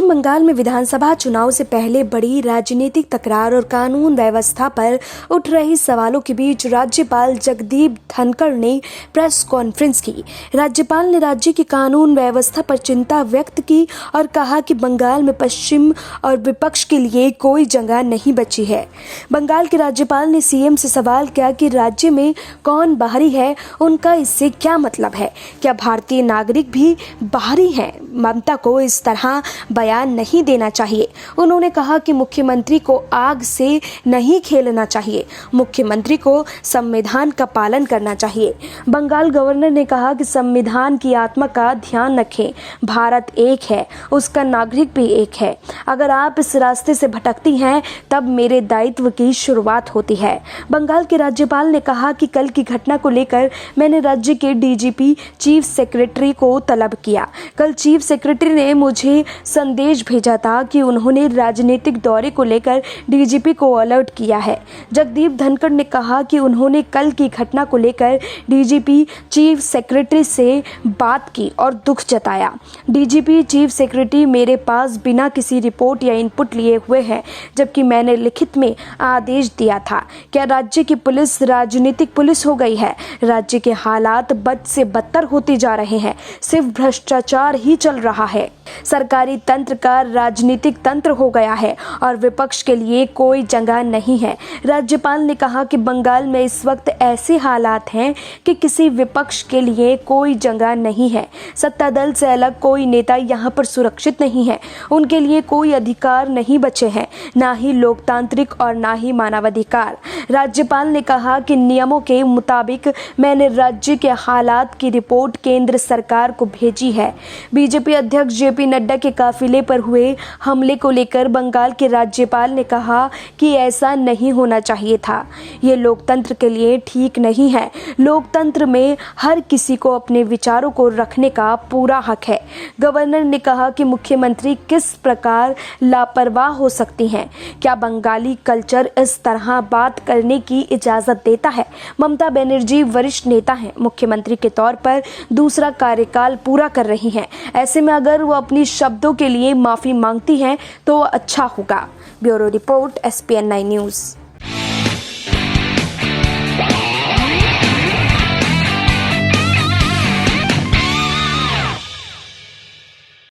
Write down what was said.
पश्चिम बंगाल में विधानसभा चुनाव से पहले बड़ी राजनीतिक तकरार और कानून व्यवस्था पर उठ रही सवालों के बीच राज्यपाल जगदीप धनखड़ ने प्रेस कॉन्फ्रेंस की। राज्यपाल ने राज्य की कानून व्यवस्था पर चिंता व्यक्त की और कहा कि बंगाल में पश्चिम और विपक्ष के लिए कोई जगह नहीं बची है। बंगाल के राज्यपाल ने सीएम से सवाल किया कि राज्य में कौन बाहरी है, उनका इससे क्या मतलब है? क्या भारतीय नागरिक भी बाहरी हैं? ममता को इस तरह बयान नहीं देना चाहिए। उन्होंने कहा कि मुख्यमंत्री को आग से नहीं खेलना चाहिए, मुख्यमंत्री को संविधान का पालन करना चाहिए। बंगाल गवर्नर ने कहा कि संविधान की आत्मा का ध्यान रखें, भारत एक है, उसका नागरिक भी एक है। अगर आप इस रास्ते से भटकती हैं तब मेरे दायित्व की शुरुआत होती है। बंगाल के राज्यपाल ने कहा कि कल की घटना को लेकर मैंने राज्य के डीजीपी चीफ सेक्रेटरी को तलब किया। कल चीफ सेक्रेटरी ने मुझे संदेश भेजा था कि उन्होंने राजनीतिक दौरे को लेकर डीजीपी को अलर्ट किया है। जगदीप धनखड़ ने कहा कि उन्होंने कल की घटना को लेकर डीजीपी चीफ सेक्रेटरी से बात की और दुख जताया। डीजीपी चीफ सेक्रेटरी मेरे पास बिना किसी रिपोर्ट या इनपुट लिए हुए हैं, जबकि मैंने लिखित में आदेश दिया था। क्या राज्य की पुलिस राजनीतिक पुलिस हो गई है? राज्य के हालात बद से बदतर होते जा रहे हैं, सिर्फ भ्रष्टाचार ही चल रहा है। सरकारी तंत्र का राजनीतिक तंत्र हो गया है और विपक्ष के लिए कोई जगह नहीं है। राज्यपाल ने कहा कि बंगाल में इस वक्त ऐसे हालात हैं कि किसी विपक्ष के लिए कोई जगह नहीं है। सत्ता दल से अलग कोई नेता यहाँ पर सुरक्षित नहीं है, उनके लिए कोई अधिकार नहीं बचे हैं, ना ही लोकतांत्रिक और ना ही मानवाधिकार। राज्यपाल ने कहा कि नियमों के मुताबिक मैंने राज्य के हालात की रिपोर्ट केंद्र सरकार को भेजी है। बीजेपी अध्यक्ष जेपी नड्डा के काफिले पर हुए हमले को लेकर बंगाल के राज्यपाल ने कहा कि ऐसा नहीं होना चाहिए था। ये लोकतंत्र के लिए ठीक नहीं है। लोकतंत्र में हर किसी को अपने विचारों को रखने का पूरा हक है। गवर्नर ने कहा कि मुख्यमंत्री किस प्रकार लापरवाह हो सकती हैं? क्या बंगाली कल्चर इस तरह बात करने की इजाजत देता है? ममता बनर्जी वरिष्ठ नेता हैं, मुख्यमंत्री के तौर पर दूसरा कार्यकाल पूरा कर रही हैं। ऐसे में अगर वो अपनी शब्दों के लिए माफी मांगती हैं तो अच्छा होगा। Bureau report SPN9 news.